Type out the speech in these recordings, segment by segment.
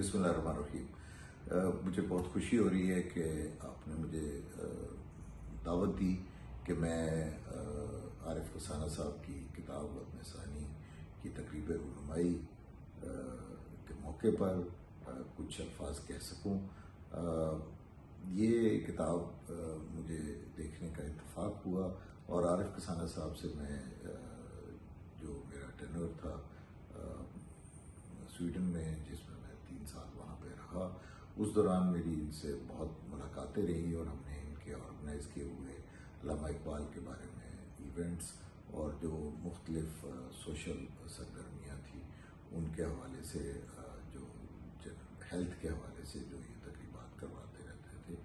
बिस्मिल्लाहिर्रहमानिर्रहीम। मुझे बहुत खुशी हो रही है कि आपने मुझे दावत दी कि मैं आरिफ कसाना साहब की किताब वतन सानी की तकरीब रुनुमाई के मौके पर कुछ अल्फाज कह सकूं। ये किताब मुझे देखने का इत्तेफाक हुआ और आरिफ कसाना साहब से मैं जो मेरा टेन्योर था स्वीडन में, जिसमें मैं 3 साल वहाँ पे रहा, उस दौरान मेरी इनसे बहुत मुलाकातें रही और हमने इनके ऑर्गेनाइज़ किए हुए अल्लामा इकबाल के बारे में इवेंट्स और जो मुख्तलिफ सोशल सरगर्मियाँ थी उनके हवाले से, जो हेल्थ के हवाले से जो ये तकरीबात करवाते रहते थे,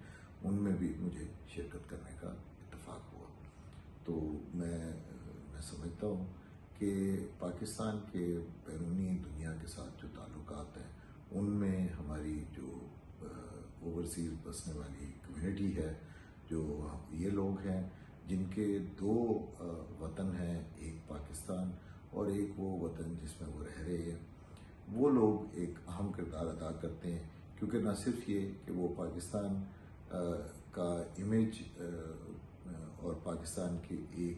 उनमें भी मुझे शिरकत करने का इत्तेफाक हुआ। तो मैं समझता हूँ कि पाकिस्तान के बैरूनी दुनिया के साथ जो ताल्लुकात हैं उनमें हमारी जो ओवरसीज़ बसने वाली कम्युनिटी है, जो ये लोग हैं जिनके 2 वतन हैं, एक पाकिस्तान और एक वो वतन जिसमें वो रह रहे हैं, वो लोग एक अहम किरदार अदा करते हैं। क्योंकि न सिर्फ ये कि वो पाकिस्तान का इमेज और पाकिस्तान के एक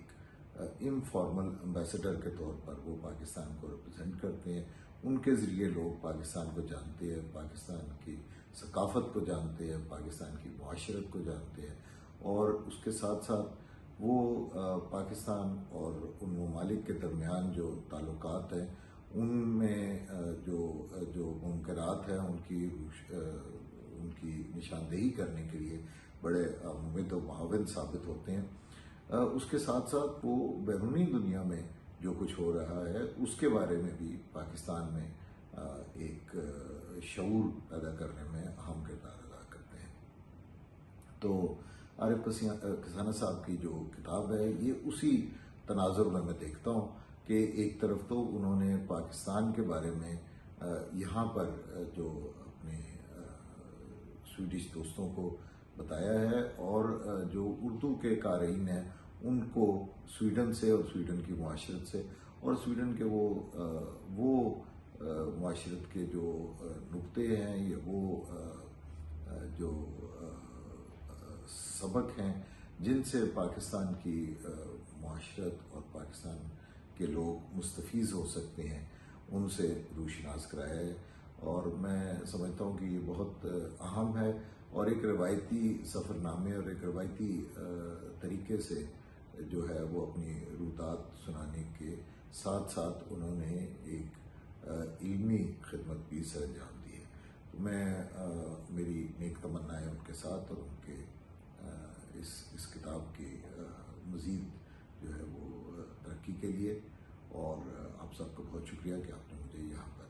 इनफॉर्मल एम्बेसडर के तौर पर वो पाकिस्तान को रिप्रेजेंट करते हैं, उनके ज़रिए लोग पाकिस्तान को जानते हैं, पाकिस्तान की सकाफ़त को जानते हैं, पाकिस्तान की मुआशरत को जानते हैं, और उसके साथ साथ वो पाकिस्तान और उन ममालिक के दरमियान जो ताल्लुकात हैं उनमें जो मुमकिनात हैं उनकी निशानदेही करने के लिए बड़े मुमिद व मुआविन साबित होते हैं। उसके साथ साथ वो बैरूनी दुनिया में जो कुछ हो रहा है उसके बारे में भी पाकिस्तान में एक शऊर पैदा करने में अहम किरदार अदा करते हैं। तो आरिफ कसाना साहब की जो किताब है ये उसी तनाजुर में मैं देखता हूँ कि एक तरफ तो उन्होंने पाकिस्तान के बारे में यहाँ पर जो अपने स्वीडिश दोस्तों को बताया है और जो उर्दू के क़ारीन हैं उनको स्वीडन से और स्वीडन की मुआशरत से और स्वीडन के वो मुआशरत के जो नुक्ते हैं या वो जो सबक हैं जिनसे पाकिस्तान की मुआशरत और पाकिस्तान के लोग मुस्तफ़ीज़ हो सकते हैं, उनसे रूशनास कराया है। और मैं समझता हूँ कि ये बहुत अहम है और एक रवायती सफ़रनामे और एक रवायती तरीके से जो है वो अपनी रुदात सुनाने के साथ साथ उन्होंने एक इल्मी खिदमत भी सर अंजाम दी है। तो मैं मेरी नेक तमन्नाएं उनके साथ और उनके इस किताब की मज़ीद जो है वो तरक्की के लिए, और आप सबका बहुत शुक्रिया कि आपने मुझे यहाँ पर